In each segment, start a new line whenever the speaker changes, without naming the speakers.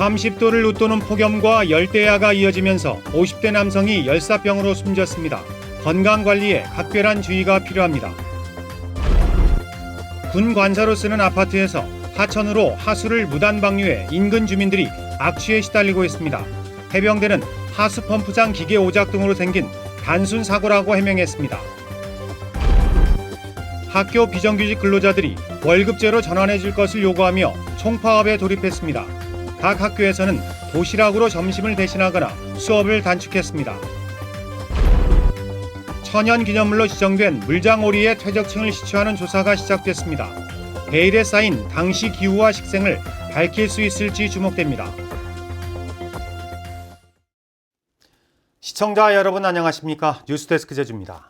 30도를 웃도는 폭염과 열대야가 이어지면서 50대 남성이 열사병으로 숨졌습니다. 건강관리에 각별한 주의가 필요합니다. 군 관사로 쓰는 아파트에서 하천으로 하수를 무단 방류해 인근 주민들이 악취에 시달리고 있습니다. 해병대는 하수 펌프장 기계 오작 등으로 생긴 단순 사고라고 해명했습니다. 학교 비정규직 근로자들이 월급제로 전환해줄 것을 요구하며 총파업에 돌입했습니다. 각 학교에서는 도시락으로 점심을 대신하거나 수업을 단축했습니다. 천연기념물로 지정된 물장오리의 퇴적층을 시추하는 조사가 시작됐습니다. 베일에 쌓인 당시 기후와 식생을 밝힐 수 있을지 주목됩니다. 시청자 여러분 안녕하십니까? 뉴스데스크 제주입니다.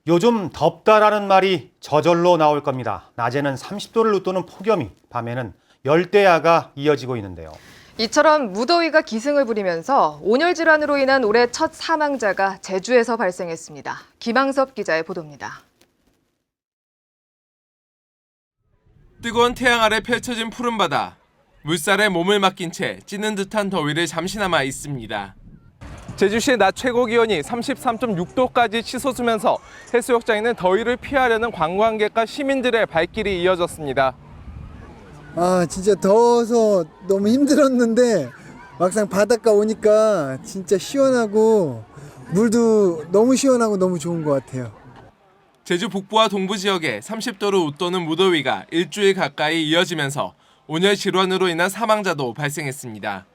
요즘 덥다라는 말이 저절로 나올 겁니다. 낮에는 30도를 웃도는 폭염이, 밤에는 열대야가 이어지고 있는데요.
이처럼 무더위가 기승을 부리면서 온열 질환으로 인한 올해 첫 사망자가 제주에서 발생했습니다. 김항섭 기자의 보도입니다.
뜨거운 태양 아래 펼쳐진 푸른 바다. 물살에 몸을 맡긴 채 찌는 듯한 더위를 잠시나마 있습니다. 제주시의 낮 최고 기온이 33.6도까지 치솟으면서 해수욕장에는 더위를 피하려는 관광객과 시민들의 발길이 이어졌습니다.
진짜 더워서 너무 힘들었는데 막상 바닷가 오니까 진짜 시원하고 물도 너무 시원하고 너무 좋은 것 같아요.
제주 북부와 동부 지역에 30도를 웃도는 무더위가 일주일 가까이 이어지면서 온열 질환으로 인한 사망자도 발생했습니다.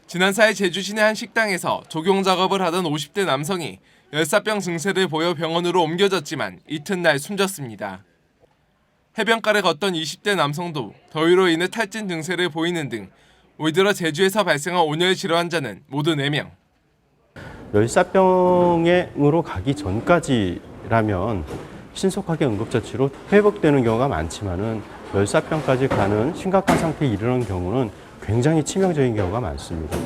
지난 4일 제주 시내 한 식당에서 조경 작업을 하던 50대 남성이 열사병 증세를 보여 병원으로 옮겨졌지만 이튿날 숨졌습니다. 해변가를 걷던 20대 남성도 더위로 인해 탈진 증세를 보이는 등 올 들어 제주에서 발생한 온열 질환자는 모두 4명.
열사병으로 가기 전까지라면 신속하게 응급처치로 회복되는 경우가 많지만은 열사병까지 가는 심각한 상태에 이르는 경우는 굉장히 치명적인 경우가 많습니다.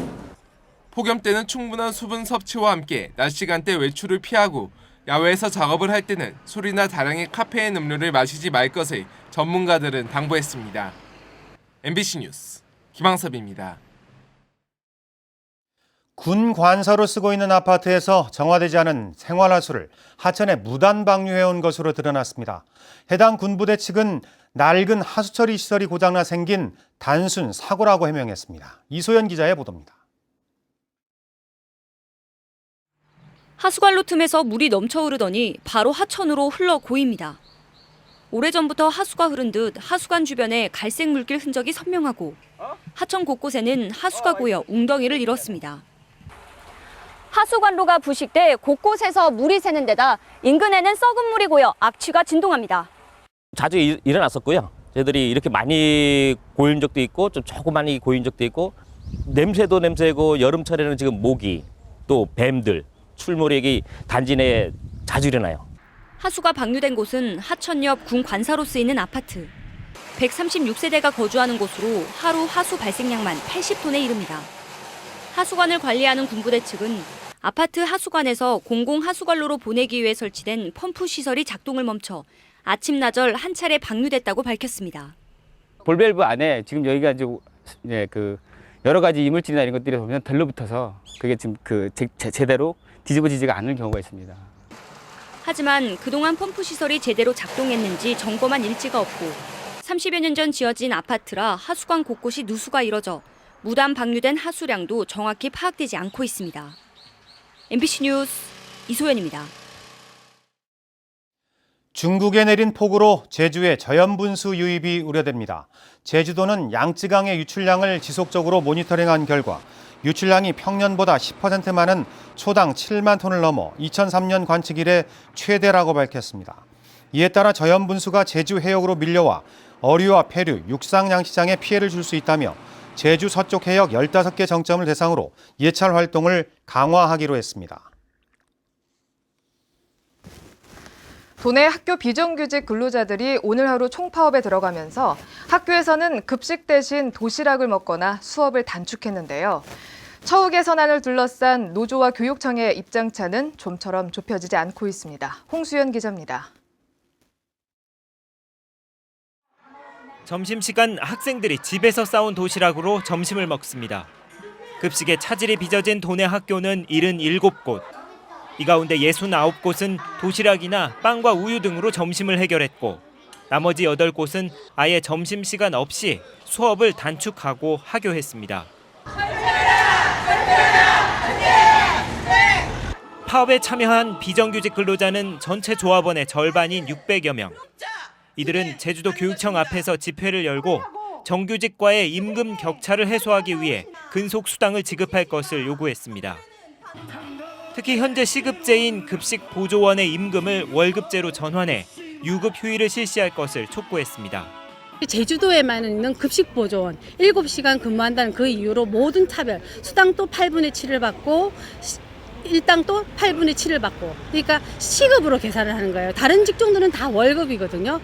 폭염 때는 충분한 수분 섭취와 함께 낮 시간대 외출을 피하고 야외에서 작업을 할 때는 술이나 다량의 카페인 음료를 마시지 말 것을 전문가들은 당부했습니다. MBC 뉴스 김항섭입니다.
군 관서로 쓰고 있는 아파트에서 정화되지 않은 생활하수를 하천에 무단 방류해온 것으로 드러났습니다. 해당 군부대 측은 낡은 하수처리 시설이 고장나 생긴 단순 사고라고 해명했습니다. 이소연 기자의 보도입니다.
하수관로 틈에서 물이 넘쳐 흐르더니 바로 하천으로 흘러 고입니다. 오래전부터 하수가 흐른 듯 하수관 주변에 갈색 물길 흔적이 선명하고 하천 곳곳에는 하수가 고여 웅덩이를 이뤘습니다.
하수관로가 부식돼 곳곳에서 물이 새는 데다 인근에는 썩은 물이 고여 악취가 진동합니다.
자주 일어났었고요. 저희들이 이렇게 많이 고인 적도 있고 좀 조그만히 고인 적도 있고 냄새도 냄새고 여름철에는 지금 모기 또 뱀들 출몰액이 단지 내에 자주 일어나요.
하수가 방류된 곳은 하천 옆 군 관사로 쓰이는 아파트. 136세대가 거주하는 곳으로 하루 하수 발생량만 80톤에 이릅니다. 하수관을 관리하는 군부대 측은 아파트 하수관에서 공공 하수관로로 보내기 위해 설치된 펌프 시설이 작동을 멈춰 아침 나절 한 차례 방류됐다고 밝혔습니다.
볼밸브 안에 지금 여기가 이제 여러 가지 이물질이나 이런 것들이 보면 들러붙어서 그게 지금 제대로 뒤집어지지가 않는 경우가 있습니다.
하지만 그동안 펌프 시설이 제대로 작동했는지 점검한 일지가 없고 30여 년 전 지어진 아파트라 하수관 곳곳이 누수가 이뤄져 무단 방류된 하수량도 정확히 파악되지 않고 있습니다. MBC 뉴스 이소연입니다.
중국에 내린 폭우로 제주에 저염분수 유입이 우려됩니다. 제주도는 양쯔강의 유출량을 지속적으로 모니터링한 결과 유출량이 평년보다 10% 많은 초당 7만 톤을 넘어 2003년 관측 이래 최대라고 밝혔습니다. 이에 따라 저염분수가 제주 해역으로 밀려와 어류와 폐류, 육상 양식장에 피해를 줄 수 있다며 제주 서쪽 해역 15개 정점을 대상으로 예찰 활동을 강화하기로 했습니다.
도내 학교 비정규직 근로자들이 오늘 하루 총파업에 들어가면서 학교에서는 급식 대신 도시락을 먹거나 수업을 단축했는데요. 처우 개선안을 둘러싼 노조와 교육청의 입장차는 좀처럼 좁혀지지 않고 있습니다. 홍수연 기자입니다.
점심시간 학생들이 집에서 싸온 도시락으로 점심을 먹습니다. 급식에 차질이 빚어진 도내 학교는 77곳. 이 가운데 69곳은 도시락이나 빵과 우유 등으로 점심을 해결했고 나머지 8곳은 아예 점심시간 없이 수업을 단축하고 하교했습니다. 파업에 참여한 비정규직 근로자는 전체 조합원의 절반인 600여 명. 이들은 제주도 교육청 앞에서 집회를 열고 정규직과의 임금 격차를 해소하기 위해 근속 수당을 지급할 것을 요구했습니다. 특히 현재 시급제인 급식 보조원의 임금을 월급제로 전환해 유급 휴일을 실시할 것을 촉구했습니다.
제주도에만 있는 급식보조원 7시간 근무한다는 그 이유로 모든 차별, 수당도 8분의 7을 받고 일당도 8분의 7을 받고 그러니까 시급으로 계산을 하는 거예요. 다른 직종들은 다 월급이거든요.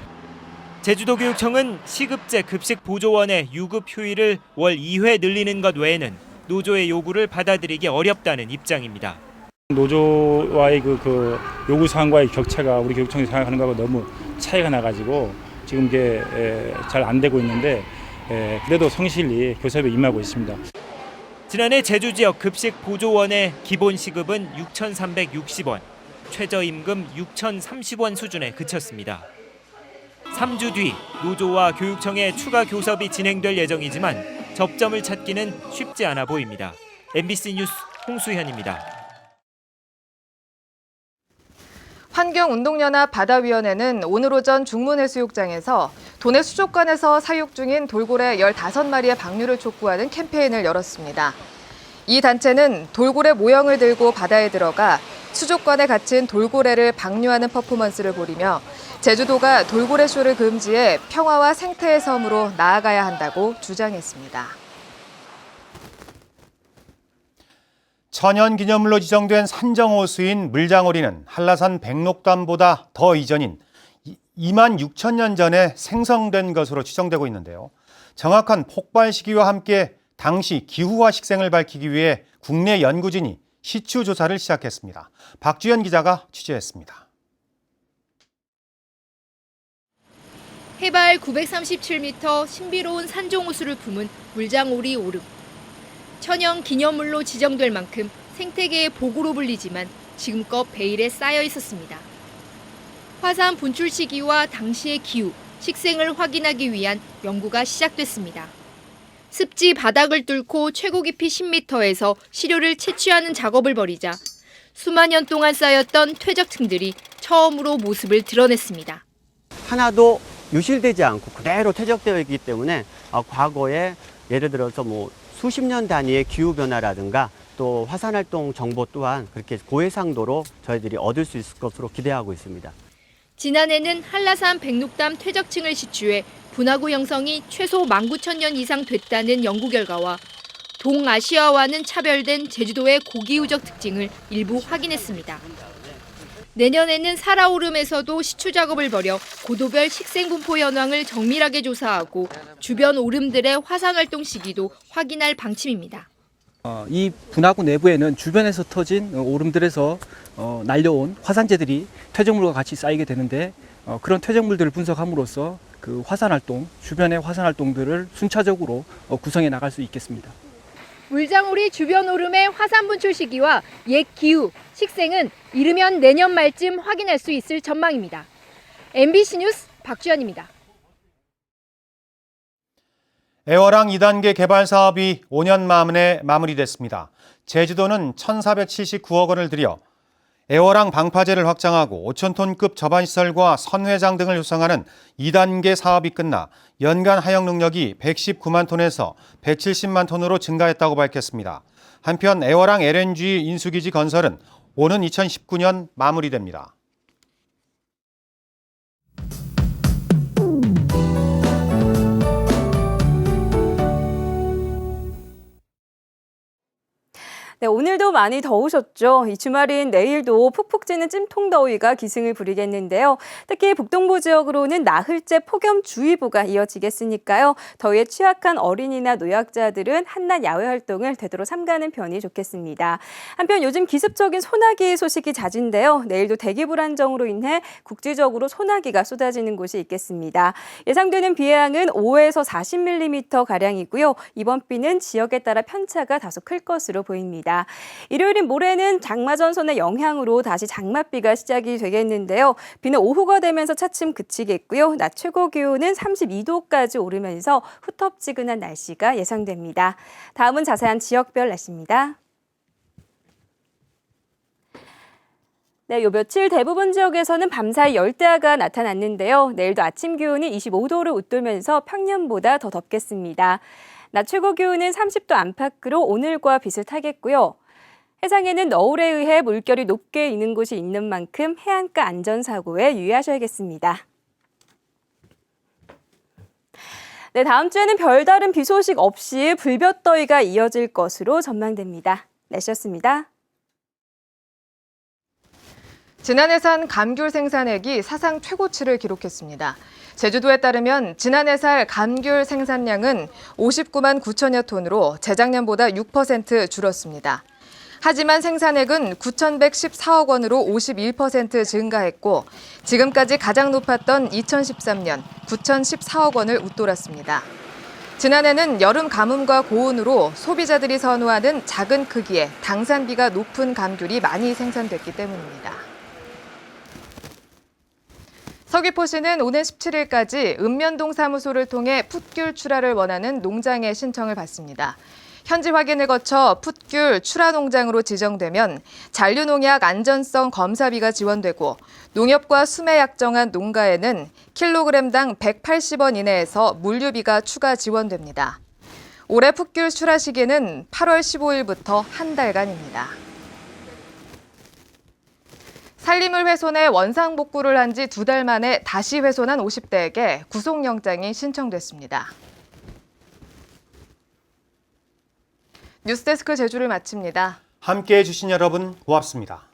제주도교육청은 시급제 급식보조원의 유급 휴일을 월 2회 늘리는 것 외에는 노조의 요구를 받아들이기 어렵다는 입장입니다.
노조와의 그 요구사항과의 격차가 우리 교육청이 생각하는 거하고 너무 차이가 나가지고 지금 이게 잘 안 되고 있는데 그래도 성실히 교섭에 임하고 있습니다.
지난해 제주 지역 급식 보조원의 기본 시급은 6,360원, 최저임금 6,030원 수준에 그쳤습니다. 3주 뒤 노조와 교육청의 추가 교섭이 진행될 예정이지만 접점을 찾기는 쉽지 않아 보입니다. MBC 뉴스 홍수현입니다.
환경운동연합 바다위원회는 오늘 오전 중문해수욕장에서 도내 수족관에서 사육 중인 돌고래 15마리의 방류를 촉구하는 캠페인을 열었습니다. 이 단체는 돌고래 모형을 들고 바다에 들어가 수족관에 갇힌 돌고래를 방류하는 퍼포먼스를 벌이며 제주도가 돌고래 쇼를 금지해 평화와 생태의 섬으로 나아가야 한다고 주장했습니다.
천연기념물로 지정된 산정호수인 물장오리는 한라산 백록담보다 더 이전인 2만 6천 년 전에 생성된 것으로 추정되고 있는데요. 정확한 폭발 시기와 함께 당시 기후와 식생을 밝히기 위해 국내 연구진이 시추 조사를 시작했습니다. 박주연 기자가 취재했습니다.
해발 937m 신비로운 산정호수를 품은 물장오리 오름. 천연 기념물로 지정될 만큼 생태계의 보고로 불리지만 지금껏 베일에 쌓여 있었습니다. 화산 분출 시기와 당시의 기후, 식생을 확인하기 위한 연구가 시작됐습니다. 습지 바닥을 뚫고 최고 깊이 10m에서 시료를 채취하는 작업을 벌이자 수만 년 동안 쌓였던 퇴적층들이 처음으로 모습을 드러냈습니다.
하나도 유실되지 않고 그대로 퇴적되어 있기 때문에 과거에 예를 들어서 수십 년 단위의 기후 변화라든가 또 화산 활동 정보 또한 그렇게 고해상도로 저희들이 얻을 수 있을 것으로 기대하고 있습니다.
지난해는 한라산 백록담 퇴적층을 시추해 분화구 형성이 최소 19,000년 이상 됐다는 연구 결과와 동아시아와는 차별된 제주도의 고기후적 특징을 일부 확인했습니다. 내년에는 사라오름에서도 시추 작업을 벌여 고도별 식생 분포 현황을 정밀하게 조사하고 주변 오름들의 화산 활동 시기도 확인할 방침입니다.
이 분화구 내부에는 주변에서 터진 오름들에서 날려온 화산재들이 퇴적물과 같이 쌓이게 되는데 그런 퇴적물들을 분석함으로써 그 화산 활동, 주변의 화산 활동들을 순차적으로 구성해 나갈 수 있겠습니다.
물장오리 주변 오름의 화산 분출 시기와 옛 기후, 식생은 이르면 내년 말쯤 확인할 수 있을 전망입니다. MBC 뉴스 박주연입니다.
애월항 2단계 개발 사업이 5년 만에 마무리됐습니다. 제주도는 1,479억 원을 들여 애월항 방파제를 확장하고 5,000톤급 저반시설과 선회장 등을 조성하는 2단계 사업이 끝나 연간 하역 능력이 119만 톤에서 170만 톤으로 증가했다고 밝혔습니다. 한편 애월항 LNG 인수기지 건설은 오는 2019년 마무리됩니다.
네, 오늘도 많이 더우셨죠? 이 주말인 내일도 푹푹 찌는 찜통더위가 기승을 부리겠는데요. 특히 북동부 지역으로는 나흘째 폭염주의보가 이어지겠으니까요. 더위에 취약한 어린이나 노약자들은 한낮 야외 활동을 되도록 삼가는 편이 좋겠습니다. 한편 요즘 기습적인 소나기 소식이 잦은데요. 내일도 대기 불안정으로 인해 국지적으로 소나기가 쏟아지는 곳이 있겠습니다. 예상되는 비의 양은 5에서 40mm가량이고요. 이번 비는 지역에 따라 편차가 다소 클 것으로 보입니다. 일요일인 모레는 장마전선의 영향으로 다시 장맛비가 시작이 되겠는데요. 비는 오후가 되면서 차츰 그치겠고요. 낮 최고 기온은 32도까지 오르면서 후텁지근한 날씨가 예상됩니다. 다음은 자세한 지역별 날씨입니다. 네, 요 며칠 대부분 지역에서는 밤사이 열대야가 나타났는데요. 내일도 아침 기온이 25도를 웃돌면서 평년보다 더 덥겠습니다. 낮 최고 기온은 30도 안팎으로 오늘과 비슷하겠고요. 해상에는 너울에 의해 물결이 높게 이는 곳이 있는 만큼 해안가 안전사고에 유의하셔야겠습니다. 네, 다음 주에는 별다른 비 소식 없이 불볕더위가 이어질 것으로 전망됩니다. 날씨였습니다.
지난해 산 감귤 생산액이 사상 최고치를 기록했습니다. 제주도에 따르면 지난해 살 감귤 생산량은 59만 9천여 톤으로 재작년보다 6% 줄었습니다. 하지만 생산액은 9,114억 원으로 51% 증가했고 지금까지 가장 높았던 2013년 9,014억 원을 웃돌았습니다. 지난해는 여름 가뭄과 고온으로 소비자들이 선호하는 작은 크기의 당산비가 높은 감귤이 많이 생산됐기 때문입니다. 서귀포시는 오는 17일까지 읍면동 사무소를 통해 풋귤 출하를 원하는 농장의 신청을 받습니다. 현지 확인을 거쳐 풋귤 출하 농장으로 지정되면 잔류농약 안전성 검사비가 지원되고 농협과 수매 약정한 농가에는 킬로그램당 180원 이내에서 물류비가 추가 지원됩니다. 올해 풋귤 출하 시기는 8월 15일부터 한 달간입니다. 산림을 훼손해 원상복구를 한 지 2달 만에 다시 훼손한 50대에게 구속영장이 신청됐습니다. 뉴스데스크 제주를 마칩니다.
함께해 주신 여러분 고맙습니다.